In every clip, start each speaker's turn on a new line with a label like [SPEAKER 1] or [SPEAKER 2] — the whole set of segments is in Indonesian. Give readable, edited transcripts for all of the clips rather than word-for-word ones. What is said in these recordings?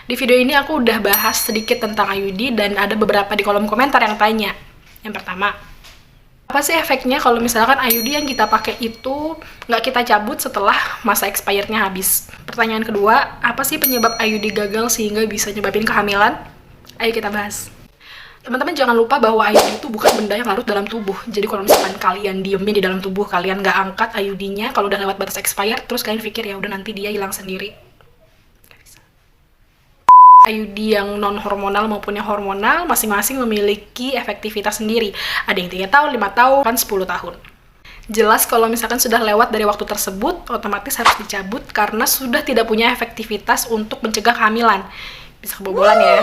[SPEAKER 1] Di video ini aku udah bahas sedikit tentang IUD dan ada beberapa di kolom komentar yang tanya. Yang pertama, apa sih efeknya kalau misalkan IUD yang kita pakai itu nggak kita cabut setelah masa expirednya habis? Pertanyaan kedua, apa sih penyebab IUD gagal sehingga bisa nyebabin kehamilan? Ayo kita bahas. Teman-teman jangan lupa bahwa IUD itu bukan benda yang larut dalam tubuh. Jadi kalau misalkan kalian diemin di dalam tubuh, kalian nggak angkat IUD-nya, kalau udah lewat batas expired, terus kalian pikir ya udah nanti dia hilang sendiri. IUD yang non-hormonal maupun yang hormonal masing-masing memiliki efektivitas sendiri. Ada yang 3 tahun, 5 tahun, kan 10 tahun. Jelas kalau misalkan sudah lewat dari waktu tersebut, otomatis harus dicabut karena sudah tidak punya efektivitas untuk mencegah kehamilan. Bisa kebobolan ya.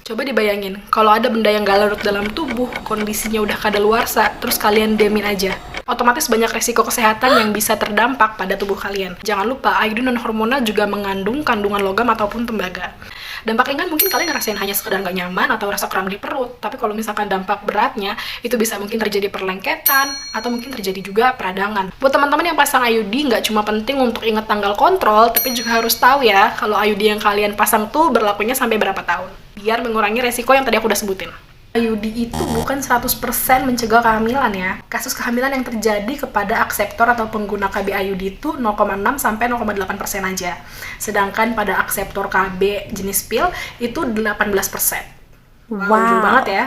[SPEAKER 1] Coba dibayangin, kalau ada benda yang gak larut dalam tubuh, kondisinya udah kadaluarsa, terus kalian diemin aja. Otomatis banyak resiko kesehatan yang bisa terdampak pada tubuh kalian. Jangan lupa, IUD non-hormonal juga mengandung kandungan logam ataupun tembaga. Dampak ringan mungkin kalian ngerasain hanya sekedar gak nyaman atau rasa kram di perut, tapi kalau misalkan dampak beratnya, itu bisa mungkin terjadi perlengketan, atau mungkin terjadi juga peradangan. Buat teman-teman yang pasang IUD, nggak cuma penting untuk ingat tanggal kontrol, tapi juga harus tahu ya, kalau IUD yang kalian pasang tuh berlakunya sampai berapa tahun, biar mengurangi resiko yang tadi aku udah sebutin. IUD itu bukan 100% mencegah kehamilan ya. Kasus kehamilan yang terjadi kepada akseptor atau pengguna KB IUD itu 0,6-0,8% aja. Sedangkan pada akseptor KB jenis pil itu 18%. Wow, jujur banget ya.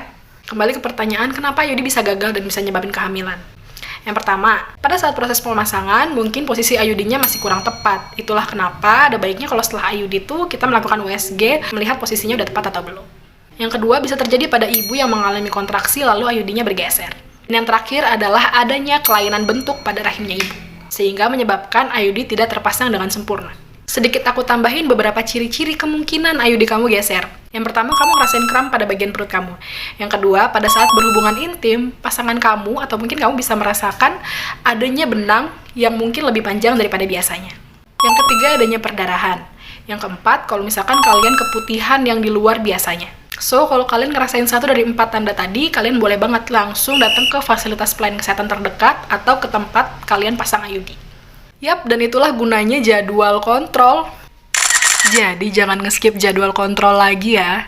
[SPEAKER 1] Kembali ke pertanyaan, kenapa IUD bisa gagal dan bisa nyebabin kehamilan? Yang pertama, pada saat proses pemasangan, mungkin posisi IUD-nya masih kurang tepat. Itulah kenapa ada baiknya kalau setelah IUD itu kita melakukan USG, melihat posisinya udah tepat atau belum. Yang kedua, bisa terjadi pada ibu yang mengalami kontraksi lalu IUD-nya bergeser. Dan yang terakhir adalah adanya kelainan bentuk pada rahimnya ibu, sehingga menyebabkan IUD tidak terpasang dengan sempurna. Sedikit aku tambahin beberapa ciri-ciri kemungkinan IUD kamu geser. Yang pertama, kamu ngerasain kram pada bagian perut kamu. Yang kedua, pada saat berhubungan intim, pasangan kamu atau mungkin kamu bisa merasakan adanya benang yang mungkin lebih panjang daripada biasanya. Yang ketiga, adanya perdarahan. Yang keempat, kalau misalkan kalian keputihan yang di luar biasanya. So, kalau kalian ngerasain satu dari 4 tanda tadi, kalian boleh banget langsung datang ke fasilitas pelayanan kesehatan terdekat atau ke tempat kalian pasang IUD. Yap, dan itulah gunanya jadwal kontrol. Jadi, jangan nge-skip jadwal kontrol lagi ya.